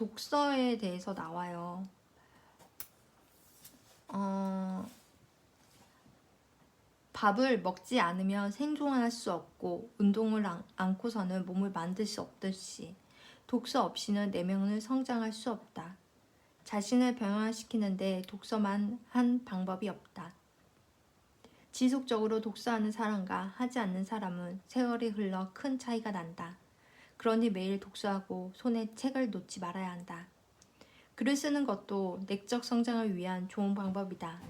독서에 대해서 나와요. 밥을 먹지 않으면 생존할 수 없고 운동을 않고서는 몸을 만들 수 없듯이 독서 없이는 내면을 성장할 수 없다. 자신을 변화시키는데 독서만 한 방법이 없다. 지속적으로 독서하는 사람과 하지 않는 사람은 세월이 흘러 큰 차이가 난다. 그러니 매일 독서하고 손에 책을 놓지 말아야 한다. 글을 쓰는 것도 내적 성장을 위한 좋은 방법이다.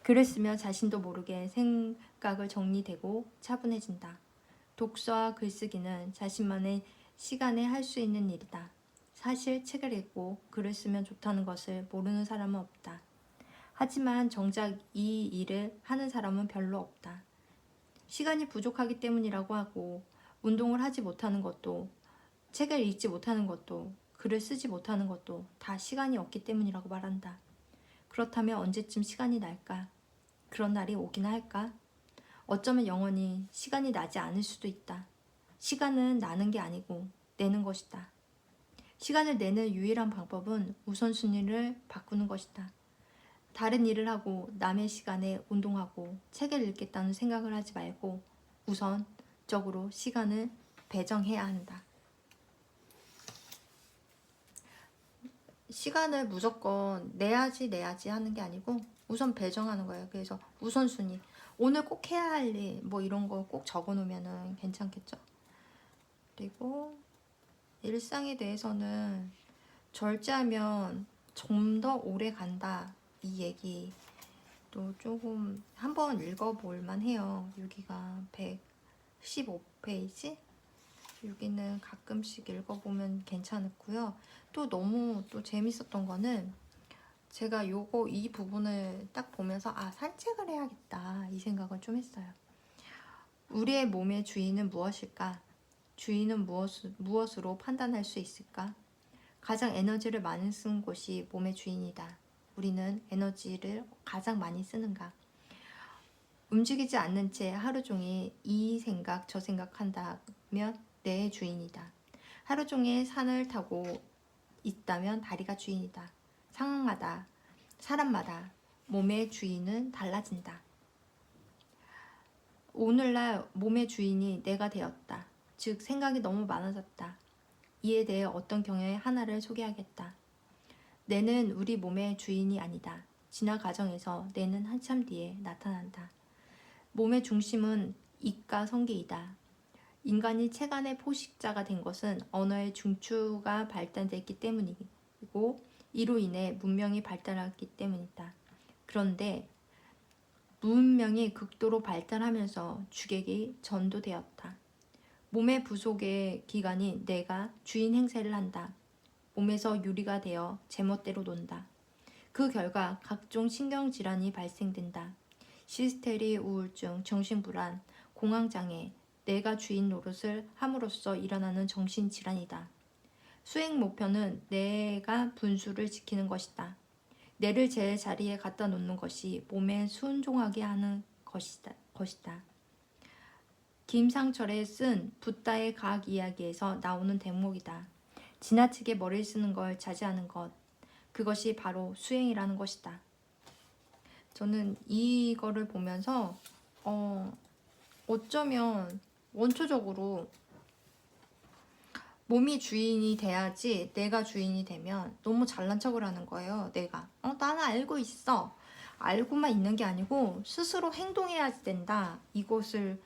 글을 쓰며 자신도 모르게 생각을 정리되고 차분해진다. 독서와 글쓰기는 자신만의 시간에 할 수 있는 일이다. 사실 책을 읽고 글을 쓰면 좋다는 것을 모르는 사람은 없다. 하지만 정작 이 일을 하는 사람은 별로 없다. 시간이 부족하기 때문이라고 하고 운동을 하지 못하는 것도 책을 읽지 못하는 것도 글을 쓰지 못하는 것도 다 시간이 없기 때문이라고 말한다. 그렇다면 언제쯤 시간이 날까? 그런 날이 오기나 할까? 어쩌면 영원히 시간이 나지 않을 수도 있다. 시간은 나는 게 아니고 내는 것이다. 시간을 내는 유일한 방법은 우선순위를 바꾸는 것이다. 다른 일을 하고 남의 시간에 운동하고 책을 읽겠다는 생각을 하지 말고 우선적으로 시간을 배정해야 한다. 시간을 무조건 내야지 하는 게 아니고 우선 배정하는 거예요. 그래서 우선순위. 오늘 꼭 해야 할 일 뭐 이런 거 꼭 적어 놓으면 괜찮겠죠. 그리고 일상에 대해서는 절제하면 좀 더 오래 간다. 이 얘기 또 조금 한번 읽어볼 만해요. 여기가 115페이지. 여기는 가끔씩 읽어보면 괜찮았고요. 또 너무 또 재밌었던 거는 제가 이 부분을 딱 보면서 산책을 해야겠다 이 생각을 좀 했어요. 우리의 몸의 주인은 무엇일까? 주인은 무엇으로 판단할 수 있을까? 가장 에너지를 많이 쓰는 곳이 몸의 주인이다. 우리는 에너지를 가장 많이 쓰는가? 움직이지 않는 채 하루 종일 이 생각 저 생각한다면 내 주인이다. 하루 종일 산을 타고 있다면 다리가 주인이다. 상황마다 사람마다 몸의 주인은 달라진다. 오늘날 몸의 주인이 내가 되었다. 즉 생각이 너무 많아졌다. 이에 대해 어떤 경우의 하나를 소개하겠다. 뇌는 우리 몸의 주인이 아니다. 진화 과정에서 뇌는 한참 뒤에 나타난다. 몸의 중심은 이가 성기이다. 인간이 체간의 포식자가 된 것은 언어의 중추가 발달됐기 때문이고 이로 인해 문명이 발달했기 때문이다. 그런데 문명이 극도로 발달하면서 주객이 전도되었다. 몸의 부속의 기관이 뇌가 주인 행세를 한다. 몸에서 유리가 되어 제멋대로 논다. 그 결과 각종 신경질환이 발생된다. 시스테리, 우울증, 정신불안, 공황장애, 내가 주인 노릇을 함으로써 일어나는 정신질환이다. 수행 목표는 내가 분수를 지키는 것이다. 뇌를 제 자리에 갖다 놓는 것이 몸에 순종하게 하는 것이다. 김상철의 쓴 붓다의 과학 이야기에서 나오는 대목이다. 지나치게 머리를 쓰는 걸 자제하는 것. 그것이 바로 수행이라는 것이다. 저는 이거를 보면서 어쩌면 원초적으로 몸이 주인이 돼야지 내가 주인이 되면 너무 잘난 척을 하는 거예요. 내가 나는 알고 있어. 알고만 있는 게 아니고 스스로 행동해야 된다. 이것을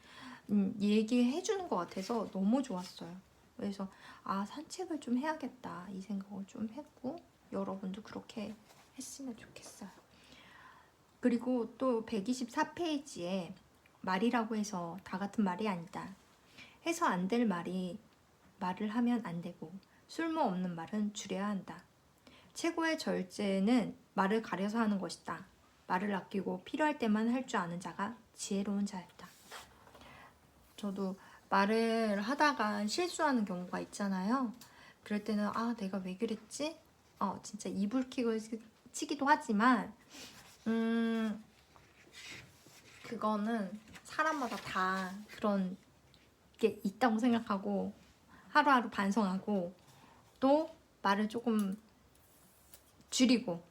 얘기해 주는 것 같아서 너무 좋았어요. 그래서 산책을 좀 해야겠다 이 생각을 좀 했고 여러분도 그렇게 했으면 좋겠어요. 그리고 또 124페이지에 말이라고 해서 다 같은 말이 아니다. 해서 안 될 말을 하면 안 되고 쓸모없는 말은 줄여야 한다. 최고의 절제는 말을 가려서 하는 것이다. 말을 아끼고 필요할 때만 할 줄 아는 자가 지혜로운 자였다. 저도 말을 하다가 실수하는 경우가 있잖아요. 그럴 때는 내가 왜 그랬지? 진짜 이불킥을 치기도 하지만 그거는 사람마다 다 그런 게 있다고 생각하고 하루하루 반성하고 또 말을 조금 줄이고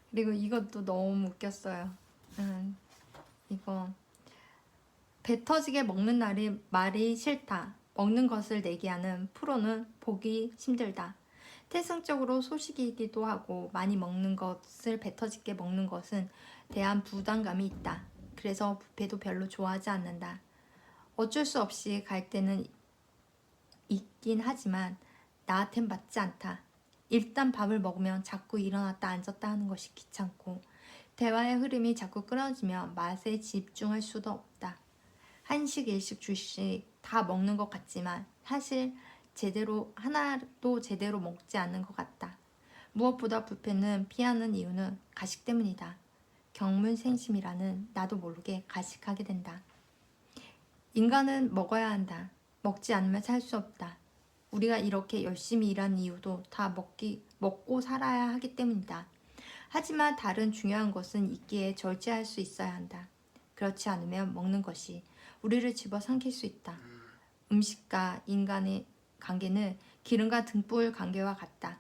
그리고 이것도 너무 웃겼어요. 이거 배 터지게 먹는 날이 말이 싫다. 먹는 것을 내기하는 프로는 보기 힘들다. 태생적으로 소식이기도 하고 많이 먹는 것을 배 터지게 먹는 것은 대한 부담감이 있다. 그래서 뷔페도 별로 좋아하지 않는다. 어쩔 수 없이 갈 때는 있긴 하지만 나한텐 맞지 않다. 일단 밥을 먹으면 자꾸 일어났다 앉았다 하는 것이 귀찮고 대화의 흐름이 자꾸 끊어지면 맛에 집중할 수도 없다. 한식, 일식, 주식 다 먹는 것 같지만 사실 제대로 하나도 제대로 먹지 않는 것 같다. 무엇보다 뷔페는 피하는 이유는 가식 때문이다. 경문생심이라는 나도 모르게 가식하게 된다. 인간은 먹어야 한다. 먹지 않으면 살 수 없다. 우리가 이렇게 열심히 일하는 이유도 다 먹고 살아야 하기 때문이다. 하지만 다른 중요한 것은 있기에 절제할 수 있어야 한다. 그렇지 않으면 먹는 것이 우리를 집어삼킬 수 있다. 음식과 인간의 관계는 기름과 등불 관계와 같다.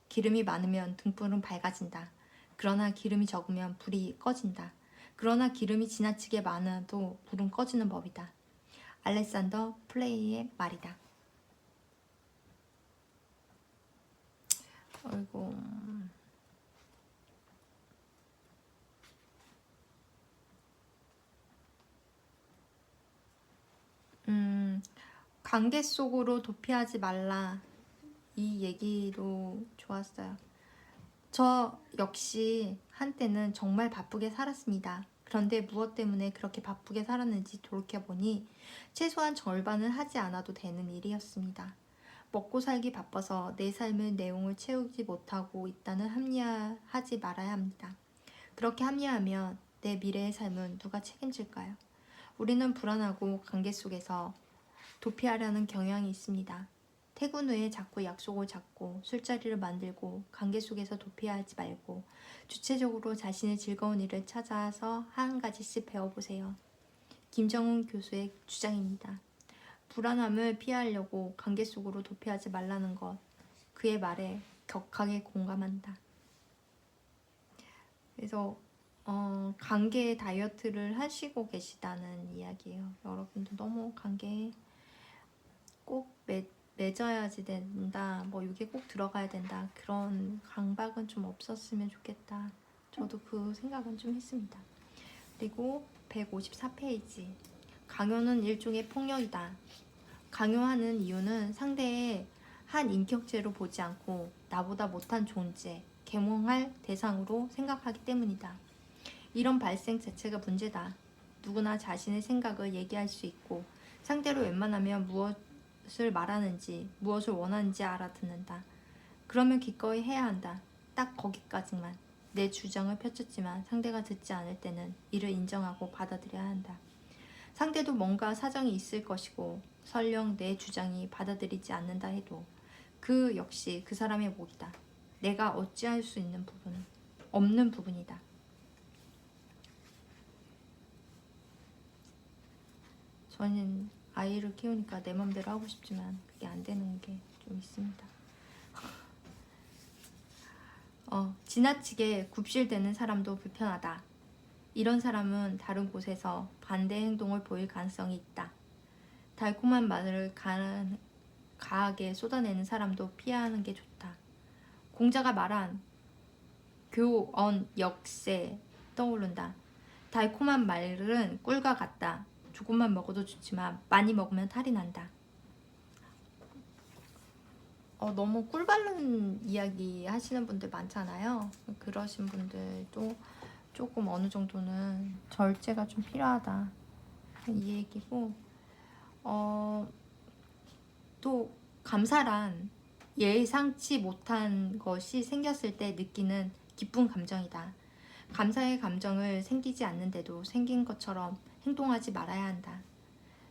기름이 많으면 등불은 밝아진다. 그러나 기름이 적으면 불이 꺼진다. 그러나 기름이 지나치게 많아도 불은 꺼지는 법이다. 알렉산더 플레이의 말이다. 아이고. 관계 속으로 도피하지 말라. 이 얘기도 좋았어요. 저 역시 한때는 정말 바쁘게 살았습니다. 그런데 무엇 때문에 그렇게 바쁘게 살았는지 돌이켜보니 최소한 절반은 하지 않아도 되는 일이었습니다. 먹고 살기 바빠서 내 삶의 내용을 채우지 못하고 있다는 합리화하지 말아야 합니다. 그렇게 합리화하면 내 미래의 삶은 누가 책임질까요? 우리는 불안하고 관계 속에서 도피하려는 경향이 있습니다. 퇴근 후에 자꾸 약속을 잡고 술자리를 만들고 관계 속에서 도피하지 말고 주체적으로 자신의 즐거운 일을 찾아서 한 가지씩 배워보세요. 김정은 교수의 주장입니다. 불안함을 피하려고 관계 속으로 도피하지 말라는 것. 그의 말에 격하게 공감한다. 그래서 관계 다이어트를 하시고 계시다는 이야기예요. 여러분도 너무 관계에 꼭 맺어야지 된다, 뭐 이게 꼭 들어가야 된다, 그런 강박은 좀 없었으면 좋겠다. 저도 그 생각은 좀 했습니다. 그리고 154페이지. 강요는 일종의 폭력이다. 강요하는 이유는 상대의 한 인격체로 보지 않고 나보다 못한 존재, 계몽할 대상으로 생각하기 때문이다. 이런 발생 자체가 문제다. 누구나 자신의 생각을 얘기할 수 있고 상대로 웬만하면 무엇을 말하는지, 무엇을 원하는지 알아듣는다. 그러면 기꺼이 해야 한다. 딱 거기까지만. 내 주장을 펼쳤지만 상대가 듣지 않을 때는 이를 인정하고 받아들여야 한다. 상대도 뭔가 사정이 있을 것이고 설령 내 주장이 받아들이지 않는다 해도 그 역시 그 사람의 몫이다. 내가 어찌할 수 있는 부분은 없는 부분이다. 저는 아이를 키우니까 내 맘대로 하고 싶지만 그게 안 되는 게 좀 있습니다. 지나치게 굽실대는 사람도 불편하다. 이런 사람은 다른 곳에서 반대 행동을 보일 가능성이 있다. 달콤한 말을 가하게 쏟아내는 사람도 피하는 게 좋다. 공자가 말한 교언 역세 떠오른다. 달콤한 말은 꿀과 같다. 조금만 먹어도 좋지만 많이 먹으면 탈이 난다. 너무 꿀 바른 이야기 하시는 분들 많잖아요. 그러신 분들도 조금 어느 정도는 절제가 좀 필요하다, 이 얘기고, 또 감사란 예상치 못한 것이 생겼을 때 느끼는 기쁜 감정이다. 감사의 감정을 생기지 않는데도 생긴 것처럼 행동하지 말아야 한다.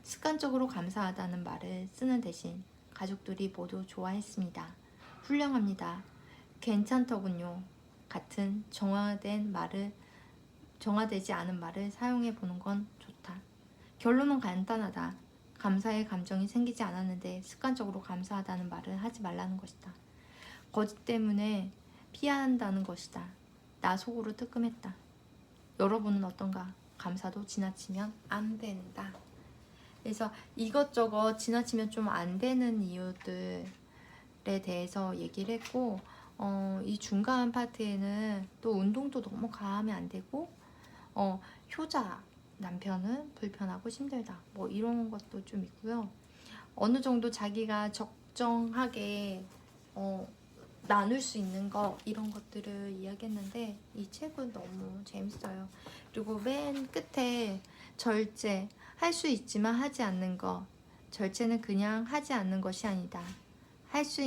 습관적으로 감사하다는 말을 쓰는 대신 가족들이 모두 좋아했습니다. 훌륭합니다. 괜찮더군요. 같은 정화되지 않은 말을 사용해 보는 건 좋다. 결론은 간단하다. 감사의 감정이 생기지 않았는데 습관적으로 감사하다는 말을 하지 말라는 것이다. 거짓 때문에 피한다는 것이다. 나 속으로 뜨끔했다. 여러분은 어떤가? 감사도 지나치면 안 된다. 그래서 이것저것 지나치면 좀 안 되는 이유들에 대해서 얘기를 했고, 이 중간 파트에는 또 운동도 너무 과하면 안 되고, 효자 남편은 불편하고 힘들다. 뭐 이런 것도 좀 있고요. 어느 정도 자기가 적정하게 나눌 수 있는 거 이런 것들을 이야기했는데 이 책은 너무 재밌어요. 그리고 맨 끝에 절제, 할 수 있지만 하지 않는 거. 절제는 그냥 하지 않는 것이 아니다. 할 수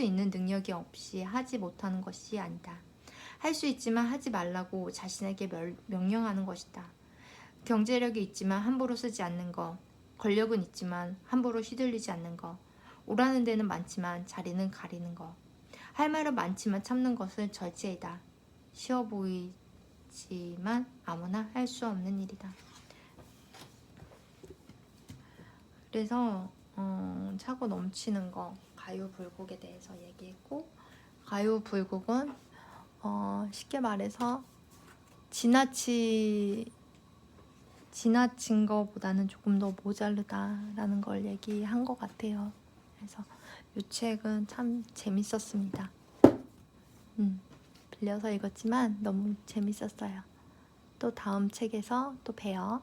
있는 능력이 없이 하지 못하는 것이 아니다. 할 수 있지만 하지 말라고 자신에게 명령하는 것이다. 경제력이 있지만 함부로 쓰지 않는 거. 권력은 있지만 함부로 휘둘리지 않는 거. 오라는 데는 많지만 자리는 가리는 거. 할 말은 많지만 참는 것은 절제이다. 쉬워 보이지만 아무나 할 수 없는 일이다. 그래서 차고 넘치는 거, 가유불국에 대해서 얘기했고, 가유불국은 쉽게 말해서 지나친 거보다는 조금 더 모자르다라는 걸 얘기한 것 같아요. 그래서 이 책은 참 재밌었습니다. 빌려서 읽었지만 너무 재밌었어요. 또 다음 책에서 또 봬요.